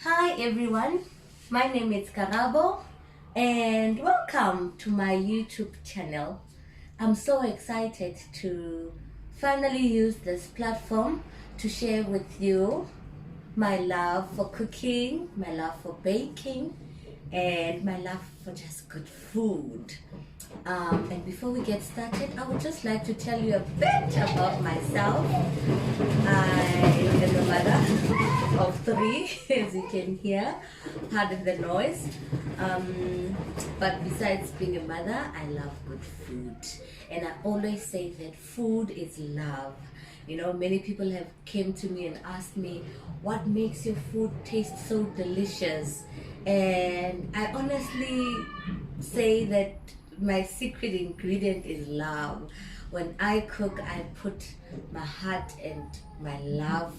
Hi everyone, my name is Karabo and welcome to my YouTube channel. I'm so excited to finally use this platform to share with you my love for cooking, my love for baking, and my love for just good food. And before we get started, I would just like to tell you a bit about myself. I am a mother of three, as you can hear. Pardon the noise. But besides being a mother, I love good food. And I always say that food is love. You know, many people have came to me and asked me, what makes your food taste so delicious? And I honestly say that my secret ingredient is love. When I cook, I put my heart and my love.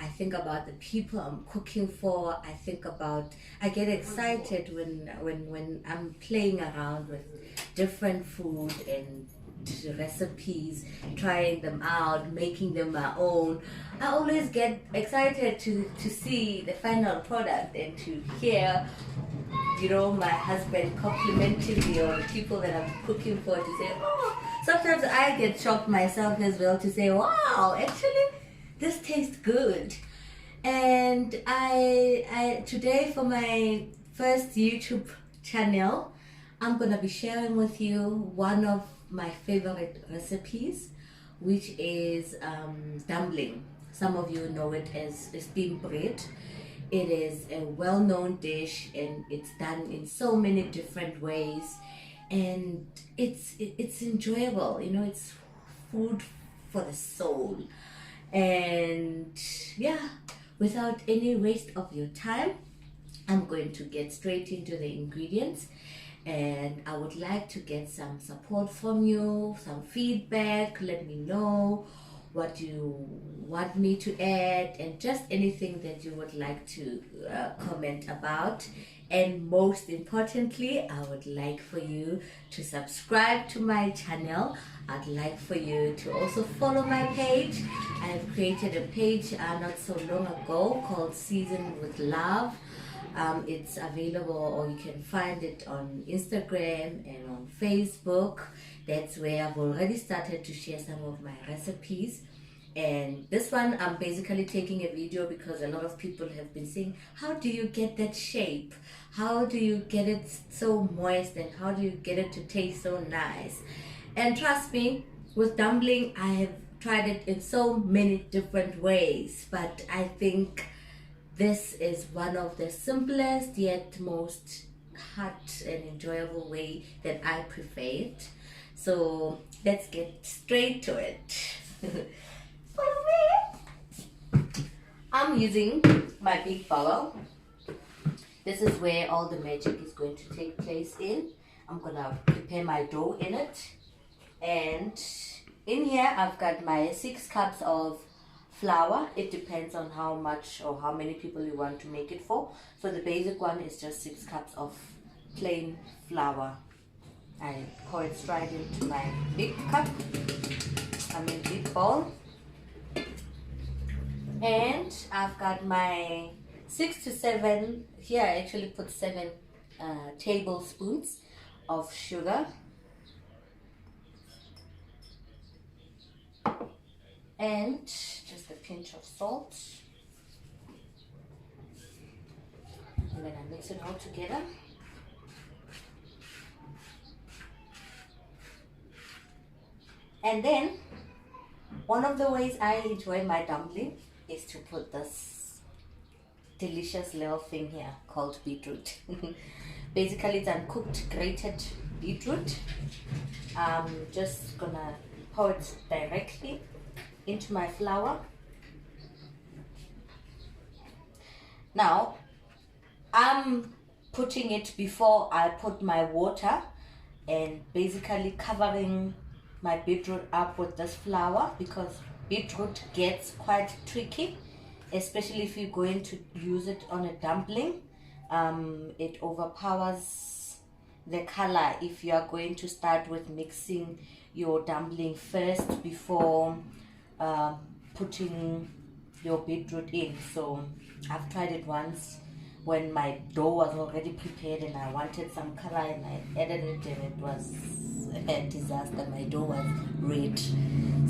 I think about the people I'm cooking for. I get excited when I'm playing around with different food and recipes, trying them out, making them my own. I always get excited to see the final product and to hear, you know, my husband complimenting me or the people that I'm cooking for, to say, oh, sometimes I get shocked myself as well, to say, wow, actually this tastes good. And I today, for my first YouTube channel, I'm gonna be sharing with you one of my favorite recipes, which is dumbling. Some of you know it as steamed bread. It is a well-known dish and it's done in so many different ways, and it's enjoyable. You know, it's food for the soul. And yeah, without any waste of your time, I'm going to get straight into the ingredients, and I would like to get some support from you, some feedback. Let me know what you want me to add, and just anything that you would like to comment about. And most importantly, I would like for you to subscribe to my channel. I'd like for you to also follow my page. I have created a page not so long ago called Season with Love. It's available, or you can find it on Instagram and on Facebook. That's where I've already started to share some of my recipes. And this one, I'm basically taking a video because a lot of people have been saying, how do you get that shape? How do you get it so moist? And how do you get it to taste so nice? And trust me, with dumbling, I have tried it in so many different ways, but I think this is one of the simplest yet most hot and enjoyable way that I prefer it. So let's get straight to it. Follow me. I'm using my big bowl. This is where all the magic is going to take place in. I'm gonna prepare my dough in it. And in here I've got my 6 cups of flour. It depends on how much or how many people you want to make it for. So the basic one is just 6 cups of plain flour. I pour it straight into my big cup, big bowl. And I've got my 6 to 7, here I actually put 7 tablespoons of sugar. And just a pinch of salt. And then I mix it all together. And then, one of the ways I enjoy my dumpling is to put this delicious little thing here called beetroot. Basically, it's uncooked grated beetroot. I'm just gonna pour it directly into my flour. Now, I'm putting it before I put my water, and basically covering my beetroot up with this flour, because beetroot gets quite tricky, especially if you're going to use it on a dumpling. It overpowers the color if you are going to start with mixing your dumpling first before putting your beetroot in. So I've tried it once. when my dough was already prepared and I wanted some color and I added it and it was a disaster. My dough was red.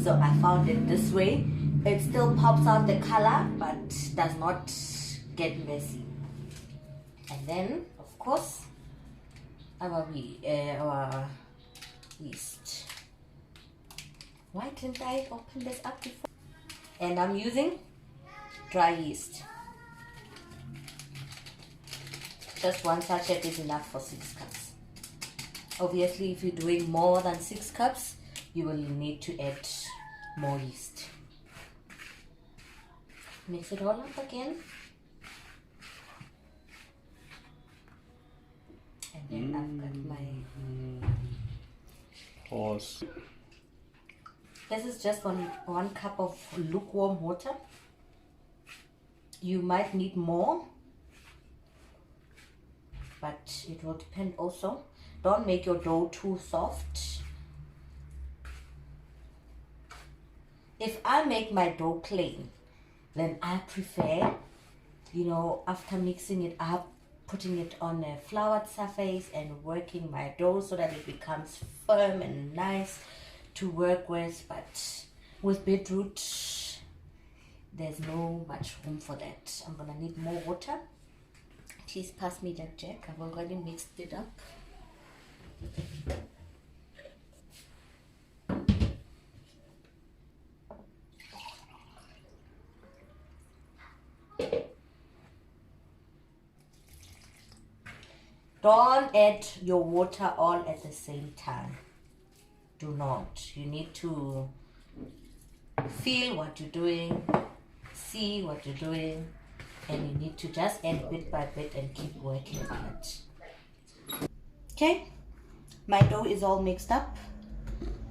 So I found it this way. It still pops out the color but does not get messy. And then, of course, our yeast. Why didn't I open this up before? And I'm using dry yeast. Just 1 sachet is enough for 6 cups. Obviously, if you're doing more than 6 cups, you will need to add more yeast. Mix it all up again. And then I've got my... Pause. This is just 1 cup of lukewarm water. You might need more, but it will depend also. Don't make your dough too soft. If I make my dough plain, then I prefer, you know, after mixing it up, putting it on a floured surface and working my dough so that it becomes firm and nice to work with. But with beetroot, there's no much room for that. I'm gonna need more water. Please pass me that jack. I've already mixed it up. Don't add your water all at the same time. Do not. You need to feel what you're doing, see what you're doing, and you need to just add bit by bit and keep working on it. Okay, my dough is all mixed up,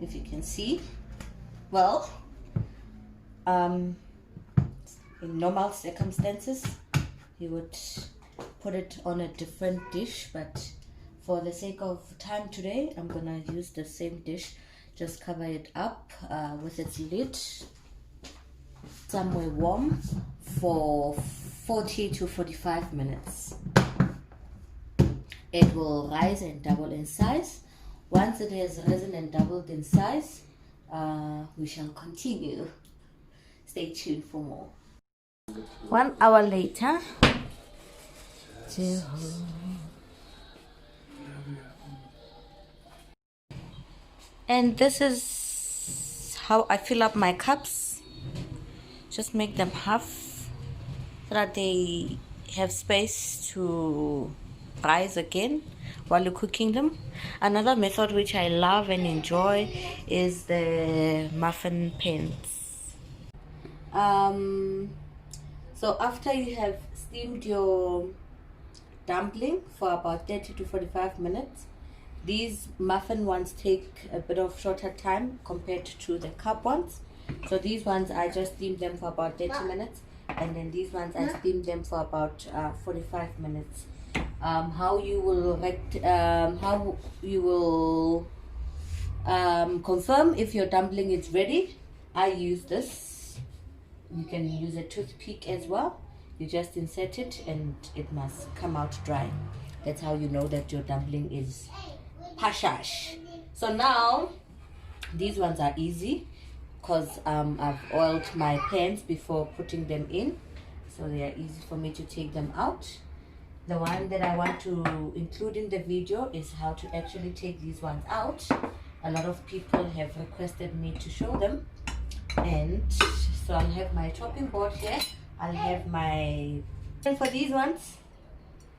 if you can see. Well, in normal circumstances, you would put it on a different dish, but for the sake of time today, I'm gonna use the same dish. Just cover it up with its lid somewhere warm for 40 to 45 minutes. It will rise and double in size. Once it has risen and doubled in size, we shall continue. Stay tuned for more. 1 hour later, and this is how I fill up my cups. Just make them half so that they have space to rise again while you're cooking them. Another method which I love and enjoy is the muffin pans. So after you have steamed your dumpling for about 30 to 45 minutes, these muffin ones take a bit of shorter time compared to the cup ones. So these ones I just steam them for about 30 minutes, and then these ones I steam them for about 45 minutes. How you will confirm if your dumpling is ready, I use this. You can use a toothpick as well. You just insert it and it must come out dry. That's how you know that your dumpling is pashash. So now these ones are easy because I've oiled my pans before putting them in, so they are easy for me to take them out. The one that I want to include in the video is how to actually take these ones out. A lot of people have requested me to show them, and so I'll have my chopping board here. I'll have my... And for these ones,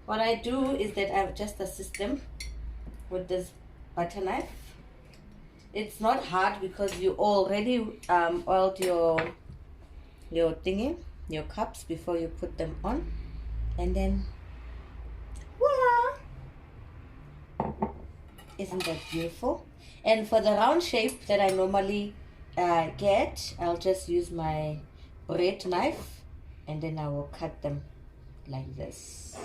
what I do is that I just assist them with this butter knife. It's not hard because you already oiled your thingy, your cups, before you put them on, and then voila! Isn't that beautiful? And for the round shape that I normally get, I'll just use my bread knife, and then I will cut them like this.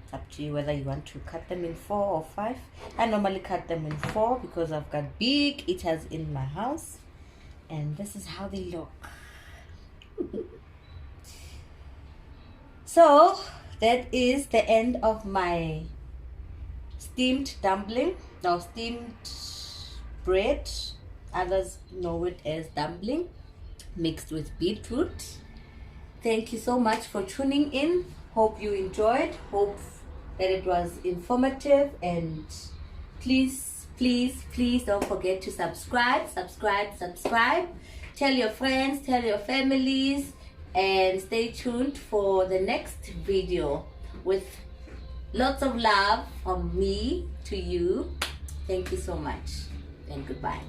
It's up to you whether you want to cut them in 4 or 5. I normally cut them in 4 because I've got big eaters in my house, and this is how they look. So that is the end of my steamed dumpling, or steamed bread. Others know it as dumpling mixed with beetroot. Thank you so much for tuning in. Hope you enjoyed. Hope that it was informative, and please, please, please don't forget to subscribe. Tell your friends, tell your families, and stay tuned for the next video with lots of love from me to you. Thank you so much, and goodbye.